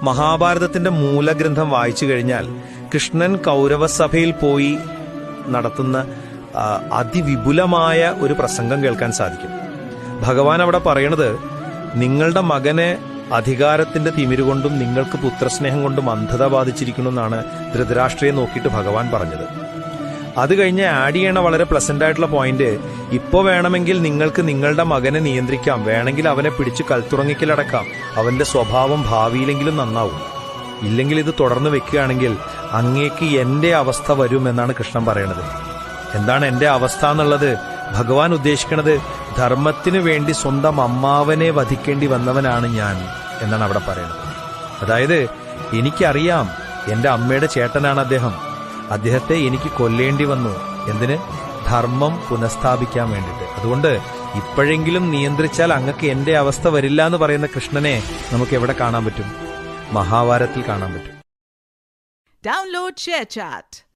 മഹാഭാരതത്തിന്റെ മൂലഗ്രന്ഥം വായിച്ചു കഴിഞ്ഞാൽ കൃഷ്ണൻ കൗരവസഭയിൽ പോയി നടത്തുന്ന അതിവിപുലമായ ഒരു പ്രസംഗം കേൾക്കാൻ സാധിക്കും. ഭഗവാൻ അവിടെ പറയണത്, നിങ്ങളുടെ മകനെ അധികാരത്തിന്റെ തിമിരുകൊണ്ടും നിങ്ങൾക്ക് പുത്രസ്നേഹം കൊണ്ടും അന്ധത ബാധിച്ചിരിക്കുന്നു എന്നാണ് ധൃതരാഷ്ട്രയെ നോക്കിയിട്ട് ഭഗവാൻ പറഞ്ഞത്. അത് കഴിഞ്ഞ് ആഡ് ചെയ്യണ വളരെ പ്ലസന്റ് ആയിട്ടുള്ള പോയിന്റ്, ഇപ്പോ വേണമെങ്കിൽ നിങ്ങൾക്ക് നിങ്ങളുടെ മകനെ നിയന്ത്രിക്കാം, വേണമെങ്കിൽ അവനെ പിടിച്ച് കൽത്തുറങ്ങിക്കലടക്കാം, അവന്റെ സ്വഭാവം ഭാവിയിലെങ്കിലും നന്നാവും. ഇല്ലെങ്കിൽ ഇത് തുടർന്ന് വെക്കുകയാണെങ്കിൽ അങ്ങേക്ക് എന്റെ അവസ്ഥ വരും എന്നാണ് കൃഷ്ണൻ പറയണത്. എന്താണ് എന്റെ അവസ്ഥ എന്നുള്ളത്? ഭഗവാൻ ഉദ്ദേശിക്കുന്നത് ധർമ്മത്തിനു വേണ്ടി സ്വന്തം അമ്മാവനെ വധിക്കേണ്ടി വന്നവനാണ് ഞാൻ എന്നാണ് അവിടെ പറയുന്നത്. അതായത് എനിക്കറിയാം എന്റെ അമ്മയുടെ ചേട്ടനാണ് അദ്ദേഹത്തെ എനിക്ക് കൊല്ലേണ്ടി വന്നു. എന്തിന്? ധർമ്മം പുനഃസ്ഥാപിക്കാൻ വേണ്ടിയിട്ട്. അതുകൊണ്ട് ഇപ്പോഴെങ്കിലും നിയന്ത്രിച്ചാൽ അങ്ങക്ക് എന്റെ അവസ്ഥ വരില്ല എന്ന് പറയുന്ന കൃഷ്ണനെ നമുക്ക് എവിടെ കാണാൻ പറ്റും? മഹാഭാരതത്തിൽ കാണാൻ പറ്റും. Download ShareChat.